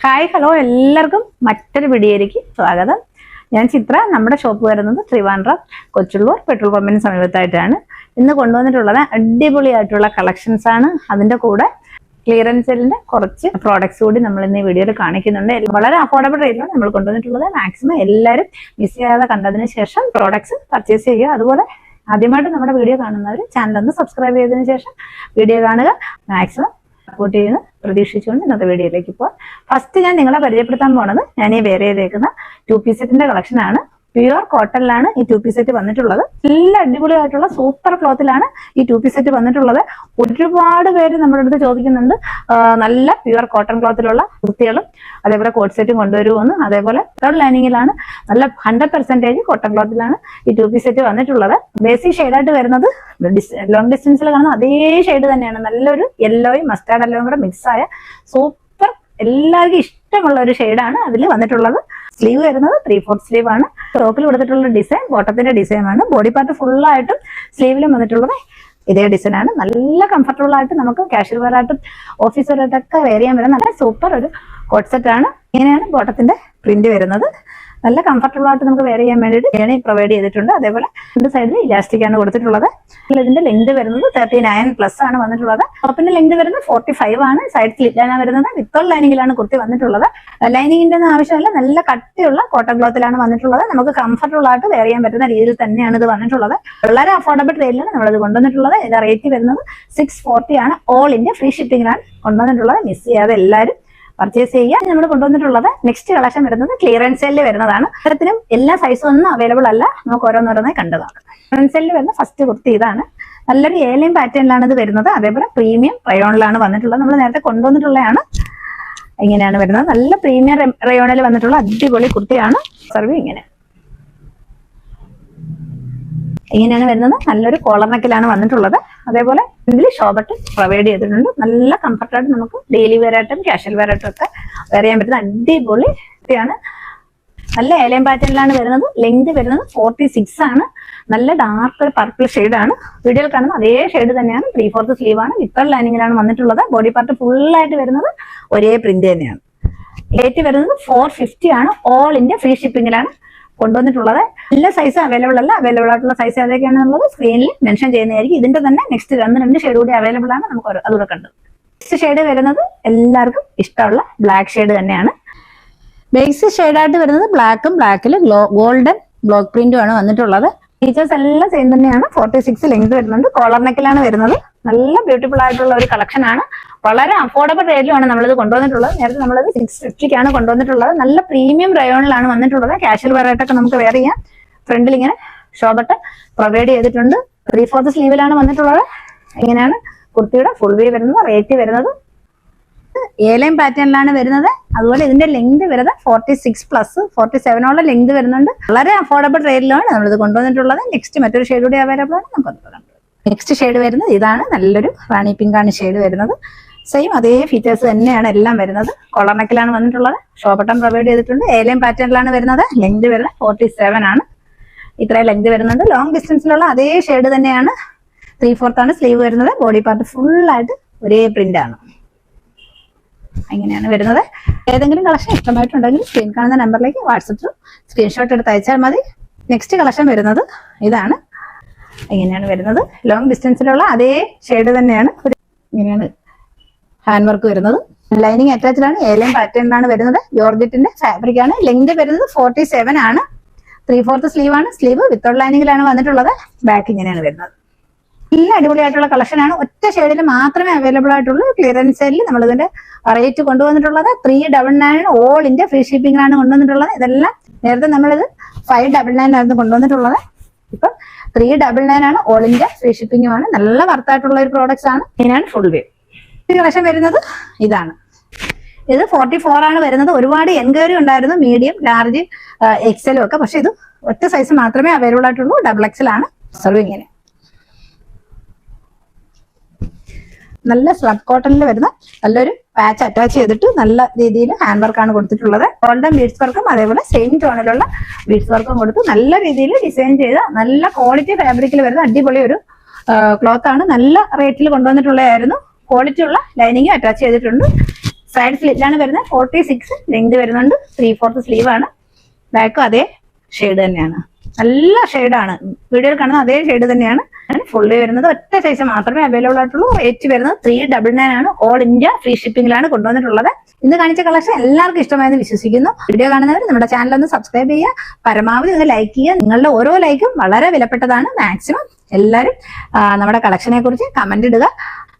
Hi hello എല്ലാവർക്കും മറ്റൊരു വീഡിയോയിലേക്ക് സ്വാഗതം. ഞാൻ ചിത്ര. നമ്മുടെ ഷോപ്പ് വരുന്നത് ട്രിവാൻഡ്രം കൊച്ചുള്ളൂർ പെട്രോൾ പമ്പിന് സമീപത്തായിട്ടാണ്. ഇന്ന് കൊണ്ടുവന്നിട്ടുള്ളത് അടിപൊളിയായിട്ടുള്ള കളക്ഷൻസ് ആണ്. അതിന്റെ കൂടെ ക്ലിയറൻസ് സെല്ലിന്റെ കുറച്ച് പ്രോഡക്ട്സ് കൂടി നമ്മൾ ഇന്ന് ഈ വീഡിയോയിൽ കാണിക്കുന്നുണ്ട്. വളരെ അഫോർഡബിൾ റേറ്റിലാണ് നമ്മൾ കൊണ്ടുവന്നിട്ടുള്ളത്. മാക്സിമം എല്ലാവരും മിസ് ചെയ്യാതെ കണ്ടതിന് ശേഷം പ്രോഡക്ട്സ് പർച്ചേസ് ചെയ്യുക. അതുപോലെ ആദ്യമായിട്ട് നമ്മുടെ വീഡിയോ കാണുന്നവർ ചാനൽ ഒന്ന് സബ്സ്ക്രൈബ് ചെയ്തതിനു ശേഷം വീഡിയോ കാണുക. മാക്സിമം സപ്പോർട്ട് ചെയ്യുന്ന പ്രതീക്ഷിച്ചുകൊണ്ട് ഇന്നത്തെ വീഡിയോയിലേക്ക് പോകാം. ഫസ്റ്റ് ഞാൻ നിങ്ങളെ പരിചയപ്പെടുത്താൻ പോണത് ഞാൻ ഈ വേറെ ചെയ്തേക്കുന്ന 2 പീസ് സെറ്റിന്റെ കളക്ഷൻ ആണ്. പ്യുവർ കോട്ടണിലാണ് ഈ 2 പീസ് സെറ്റ് വന്നിട്ടുള്ളത്. നല്ല അടിപൊളിയായിട്ടുള്ള സൂപ്പർ ക്ലോത്തിലാണ് ഈ 2 പീസ് സെറ്റ് വന്നിട്ടുള്ളത്. ഒരുപാട് പേര് നമ്മുടെ അടുത്ത് ചോദിക്കുന്നുണ്ട് നല്ല പ്യുവർ കോട്ടൺ ക്ലോത്തിലുള്ള കുർത്തികളും അതേപോലെ കോട്ട് സെറ്റും കൊണ്ടുവരുമെന്ന്. അതേപോലെ തേർഡ് ലൈനിങ്ങിലാണ് നല്ല 100% കോട്ടൺ ക്ലോത്തിലാണ് ഈ 2 പീസ് സെറ്റ് വന്നിട്ടുള്ളത്. ബേസിക് ഷെയ്ഡായിട്ട് വരുന്നത് ലോങ് ഡിസ്റ്റൻസിൽ കാണുന്ന അതേ ഷെയ്ഡ് തന്നെയാണ്. നല്ലൊരു യെല്ലോയും മസ്റ്റാർഡ് എല്ലോയും കൂടെ മിക്സ് ആയ സൂപ്പർ എല്ലാവർക്കും ഇഷ്ടമുള്ള ഒരു ഷെയ്ഡാണ് അതിൽ വന്നിട്ടുള്ളത്. സ്ലീവ് വരുന്നത് 3/4 സ്ലീവ് ആണ്. ടോപ്പിൽ കൊടുത്തിട്ടുള്ള ഡിസൈൻ ബോട്ടത്തിന്റെ ഡിസൈൻ ആണ്. ബോഡി പാർട്ട് ഫുൾ ആയിട്ടും സ്ലീവിലും വന്നിട്ടുള്ളത് ഇതേ ഡിസൈൻ ആണ്. നല്ല കംഫർട്ടബിൾ ആയിട്ട് നമുക്ക് കാഷ്വൽ വെയർ ആയിട്ടും ഓഫീസ് വെയർ ആയിട്ടൊക്കെ വെയർ ചെയ്യാൻ പറ്റുന്ന നല്ല സൂപ്പർ ഒരു കോട്ട് സെറ്റ് ആണ്. ഇങ്ങനെയാണ് ബോട്ടത്തിന്റെ പ്രിന്റ് വരുന്നത്. നല്ല കംഫർട്ടബിൾ ആയിട്ട് നമുക്ക് വെയർ ചെയ്യാൻ വേണ്ടിയിട്ട് ഏണി പ്രൊവൈഡ് ചെയ്തിട്ടുണ്ട്. അതേപോലെ രണ്ട് സൈഡിൽ ഇലാസ്റ്റിക് ആണ് കൊടുത്തിട്ടുള്ളത്. ഇതിന്റെ ലെങ്ത് വരുന്നത് 39+ ആണ് വന്നിട്ടുള്ളത്. ടോപ്പിന്റെ ലെങ്ത് വരുന്നത് 45 ആണ്. സൈഡ് സ്ലിറ്റാണ് വരുന്നത്. വിത്തൗട്ട് ലൈനിങ്ങിലാണ് കുർത്തി വന്നിട്ടുള്ളത്. ലൈനിങ്ങിന്റെ ഒന്നും ആവശ്യമില്ല. നല്ല കട്ടിയുള്ള കോട്ടൺ ക്ലോത്തിലാണ് വന്നിട്ടുള്ളത്. നമുക്ക് കംഫർട്ടബിൾ ആയിട്ട് വെയർ ചെയ്യാൻ പറ്റുന്ന രീതിയിൽ തന്നെയാണ് ഇത് വന്നിട്ടുള്ളത്. വളരെ അഫോർഡബിൾ റേറ്റിലാണ് നമ്മളിത് കൊണ്ടുവന്നിട്ടുള്ളത്. ഇതിന്റെ റേറ്റ് വരുന്നത് 640 ആണ്. ഓൾ ഇന്ത്യ ഫ്രീ ഷിപ്പിംഗിലാണ് കൊണ്ടുവന്നിട്ടുള്ളത്. മിസ് ചെയ്യാതെ എല്ലാവരും പർച്ചേസ് ചെയ്യാൻ. നമ്മൾ കൊണ്ടുവന്നിട്ടുള്ളത് നെക്സ്റ്റ് കളക്ഷൻ വരുന്നത് ക്ലിയറൻസ് സെല്ലിൽ വരുന്നതാണ്. ഇത്തരത്തിലും എല്ലാ സൈസും ഒന്നും അവൈലബിൾ അല്ല. നമുക്ക് ഓരോന്നോരോന്നായി കണ്ടതാണ്. ക്ലിയറൻസ് സെല്ലിൽ വരുന്ന ഫസ്റ്റ് കുർത്തി ഇതാണ്. നല്ലൊരു ഏലിയൻ പാറ്റേണിലാണ് ഇത് വരുന്നത്. അതേപോലെ പ്രീമിയം റയോണിലാണ് വന്നിട്ടുള്ളത്. നമ്മൾ നേരത്തെ കൊണ്ടുവന്നിട്ടുള്ളതാണ്. ഇങ്ങനെയാണ് വരുന്നത്. നല്ല പ്രീമിയം റയോണിൽ വന്നിട്ടുള്ള അടിപൊളി കുർത്തിയാണ്. സർവീ ഇങ്ങനെയാണ് വരുന്നത്. നല്ലൊരു കോളർ നെക്കിലാണ് വന്നിട്ടുള്ളത്. അതേപോലെ ഇതിൽ ഷോബട്ട് പ്രൊവൈഡ് ചെയ്തിട്ടുണ്ട്. നല്ല കംഫർട്ടായിട്ട് നമുക്ക് ഡെയിലി വെയർ ആയിട്ടും കാഷ്വൽ വെയർ ആയിട്ടും ഒക്കെ വെയർ ചെയ്യാൻ പറ്റുന്ന അടിപൊളി കുർത്തിയാണ്. നല്ല ഏലിയൻ പാറ്റേണിലാണ് വരുന്നത്. ലെങ്ത് വരുന്നത് 46 ആണ്. നല്ല ഡാർക്ക് ഒരു പർപ്പിൾ ഷെയ്ഡാണ്. വീഡിയോയിൽ കാണുന്ന അതേ ഷെയ്ഡ് തന്നെയാണ്. 3/4 സ്ലീവ് ആണ്. വിത്തൗട്ട് ലൈനിങ്ങിലാണ് വന്നിട്ടുള്ളത്. ബോഡി പാർട്ട് ഫുൾ ആയിട്ട് വരുന്നത് ഒരേ പ്രിന്റ് തന്നെയാണ്. റേറ്റ് വരുന്നത് 450 ആണ്. ഓൾ ഇന്ത്യ ഫ്രീ ഷിപ്പിംഗിലാണ് കൊണ്ടുവന്നിട്ടുള്ളത്. എല്ലാ സൈസും അവൈലബിൾ അല്ല. അവൈലബിൾ ആയിട്ടുള്ള സൈസ് ഏതൊക്കെയാണെന്നുള്ളത് സ്ക്രീനിൽ മെൻഷൻ ചെയ്യുന്നതായിരിക്കും. ഇതിന്റെ തന്നെ നെക്സ്റ്റ് 2 ഷെയ്ഡ് കൂടി അവൈലബിൾ ആണ്. നമുക്ക് അതുകൂടെ കണ്ടു. നെക്സ്റ്റ് ഷെയ്ഡ് വരുന്നത് എല്ലാവർക്കും ഇഷ്ടമുള്ള ബ്ലാക്ക് ഷെയ്ഡ് തന്നെയാണ്. ബേസിക് ഷെയ്ഡായിട്ട് വരുന്നത് ബ്ലാക്കും ബ്ലാക്കിൽ ഗോൾഡൻ ബ്ലോക്ക് പ്രിന്റും ആണ് വന്നിട്ടുള്ളത്. ഫീച്ചേഴ്സ് എല്ലാം സെയിം തന്നെയാണ്. 46 ലെങ്ത് വരുന്നുണ്ട്. കോളർ നെക്കിലാണ് വരുന്നത്. നല്ല ബ്യൂട്ടിഫുൾ ആയിട്ടുള്ള ഒരു കളക്ഷൻ ആണ്. വളരെ അഫോർഡബിൾ റേറ്റിലുമാണ് നമ്മളിത് കൊണ്ടുവന്നിട്ടുള്ളത്. നേരത്തെ നമ്മളത് 650 കൊണ്ടുവന്നിട്ടുള്ളത്. നല്ല പ്രീമിയം റയോണിലാണ് വന്നിട്ടുള്ളത്. കാഷ്വൽ വെയർ ആയിട്ടൊക്കെ നമുക്ക് വെയർ ചെയ്യാം. ഫ്രണ്ടിൽ ഇങ്ങനെ ഷോബട്ട് പ്രൊവൈഡ് ചെയ്തിട്ടുണ്ട്. 3/4 സ്ലീവിലാണ് വന്നിട്ടുള്ളത്. ഇങ്ങനെയാണ് കുർത്തിയുടെ ഫുൾ വ്യൂ വരുന്നത്. റേറ്റ് വരുന്നത് ഏലൈൻ പാറ്റേണിലാണ് വരുന്നത്. അതുപോലെ ഇതിന്റെ ലെങ്ത് വരുന്നത് 46+ 47 ലെങ്ത് വരുന്നുണ്ട്. വളരെ അഫോർഡബിൾ റേറ്റിലാണ് നമ്മളിത് കൊണ്ടുവന്നിട്ടുള്ളത്. നെക്സ്റ്റ് മറ്റൊരു ഷെയ്ഡ് കൂടി അവൈലബിൾ ആണ്. നമുക്ക് നെക്സ്റ്റ് ഷെയ്ഡ് വരുന്നത് ഇതാണ്. നല്ലൊരു റാണി പിങ്ക് ആണ് ഷെയ്ഡ് വരുന്നത്. സെയിം അതേ ഫീച്ചേഴ്സ് തന്നെയാണ് എല്ലാം വരുന്നത്. കോളർ നെക്കിലാണ് വന്നിട്ടുള്ളത്. ഷോബട്ടം പ്രൊവൈഡ് ചെയ്തിട്ടുണ്ട്. ഏലൈൻ പാറ്റേണിലാണ് വരുന്നത്. ലെങ്ത് വരുന്നത് 47 ആണ്. ഇത്രയും ലെങ്ത് വരുന്നുണ്ട്. ലോങ് ഡിസ്റ്റൻസിലുള്ള അതേ ഷെയ്ഡ് തന്നെയാണ്. 3/4 ആണ് സ്ലീവ് വരുന്നത്. ബോഡി പാർട്ട് ഫുൾ ആയിട്ട് ഒരേ പ്രിന്റ് ആണ്. ഇങ്ങനെയാണ് വരുന്നത്. ഏതെങ്കിലും കളക്ഷൻ ഇഷ്ടമായിട്ടുണ്ടെങ്കിൽ സ്ക്രീൻ കാണുന്ന നമ്പറിലേക്ക് വാട്സപ്പിൽ സ്ക്രീൻഷോട്ട് എടുത്ത് അയച്ചാൽ മതി. നെക്സ്റ്റ് കളക്ഷൻ വരുന്നത് ഇതാണ്. ഇങ്ങനെയാണ് വരുന്നത്. ലോങ് ഡിസ്റ്റൻസിലുള്ള അതേ ഷെയ്ഡ് തന്നെയാണ്. ഇങ്ങനെയാണ് ഹാൻഡ് വർക്ക് വരുന്നത്. ലൈനിങ് അറ്റാച്ച്ഡ് ആണ്. ഏലിയൻ പാറ്റേണിലാണ് വരുന്നത്. ജോർജറ്റിന്റെ ഫാബ്രിക് ആണ്. ലെങ്ത് വരുന്നത് 47 ആണ്. 3/4 സ്ലീവ് ആണ്. സ്ലീവ് വിത്തൗട്ട് ലൈനിങ്ങിലാണ് വന്നിട്ടുള്ളത്. ബാക്ക് ഇങ്ങനെയാണ് വരുന്നത്. നല്ല അടിപൊളിയായിട്ടുള്ള കളക്ഷൻ ആണ്. ഒറ്റ ഷെയ്ഡിൽ മാത്രമേ അവൈലബിൾ ആയിട്ടുള്ളൂ. ക്ലിയറൻസ് സെല്ലിൽ നമ്മൾ ഇതിന്റെ റേറ്റ് കൊണ്ടുവന്നിട്ടുള്ളത് 399 ഓൾ ഇന്ത്യ ഫ്രീ ഷിപ്പിംഗിലാണ് കൊണ്ടുവന്നിട്ടുള്ളത്. ഇതെല്ലാം നേരത്തെ നമ്മളിത് 599 ആയിരുന്നു കൊണ്ടുവന്നിട്ടുള്ളത്. ഇപ്പൊ 399 ആണ്. ഓൾ ഇന്ത്യ ഫ്രീ ഷിപ്പിംഗുമാണ്. നല്ല വർത്തായിട്ടുള്ള ഒരു പ്രോഡക്ട്സ് ആണ്. ഇതിനാണ് ഫുൾ വ്യൂ. ഈ കളക്ഷൻ വരുന്നത് ഇതാണ്. ഇത് 44 ആണ് വരുന്നത്. ഒരുപാട് എൻക്വയറി ഉണ്ടായിരുന്നു. മീഡിയം, ലാർജ്, എക്സലും ഒക്കെ. പക്ഷെ ഇത് ഒറ്റ സൈസ് മാത്രമേ അവൈലബിൾ ആയിട്ടുള്ളൂ. XXL ആണ്. സർവ് ഇങ്ങനെ നല്ല സ്ലബ് കോട്ടണിൽ വരുന്ന നല്ലൊരു പാച്ച് അറ്റാച്ച് ചെയ്തിട്ട് നല്ല രീതിയിൽ ഹാൻഡ് വർക്കാണ് കൊടുത്തിട്ടുള്ളത്. ഗോൾഡൻ ബീഡ്സ് വർക്കും അതേപോലെ സെയിം ടോണിലുള്ള ബീഡ്സ് വർക്കും കൊടുത്ത് നല്ല രീതിയിൽ ഡിസൈൻ ചെയ്ത നല്ല ക്വാളിറ്റി ഫാബ്രിക്കിൽ വരുന്ന അടിപൊളി ഒരു ക്ലോത്ത് ആണ്. നല്ല റേറ്റിൽ കൊണ്ടുവന്നിട്ടുള്ളതായിരുന്നു. ക്വാളിറ്റി ഉള്ള ലൈനിങ് അറ്റാച്ച് ചെയ്തിട്ടുണ്ട്. സൈഡ് സ്ലിറ്റിലാണ് വരുന്നത്. 46 ലെങ്ത് വരുന്നുണ്ട്. 3/4 സ്ലീവ് ആണ്. ബാക്കും അതേ ഷെയ്ഡ് തന്നെയാണ്. നല്ല ഷെയ്ഡാണ്. വീഡിയോയിൽ കാണുന്ന അതേ ഷെയ്ഡ് തന്നെയാണ്. ഫുള്ളി വരുന്നത് ഒറ്റ സൈസ് മാത്രമേ അവൈലബിൾ ആയിട്ടുള്ളൂ. റേറ്റ് വരുന്നത് 399 ആണ്. ഓൾ ഇന്ത്യ ഫ്രീ ഷിപ്പിംഗിലാണ് കൊണ്ടുവന്നിട്ടുള്ളത്. ഇന്ന് കാണിച്ച കളക്ഷൻ എല്ലാവർക്കും ഇഷ്ടമായെന്ന് വിശ്വസിക്കുന്നു. വീഡിയോ കാണുന്നവർ നമ്മുടെ ചാനൽ ഒന്ന് സബ്സ്ക്രൈബ് ചെയ്യുക. പരമാവധി ഒന്ന് ലൈക്ക് ചെയ്യുക. നിങ്ങളുടെ ഓരോ ലൈക്കും വളരെ വിലപ്പെട്ടതാണ്. മാക്സിമം എല്ലാവരും നമ്മുടെ കളക്ഷനെ കുറിച്ച് കമന്റ് ഇടുക.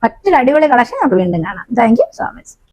മറ്റൊരു അടിപൊളി കളക്ഷൻ നമുക്ക് വീണ്ടും കാണാം. Thank you so much.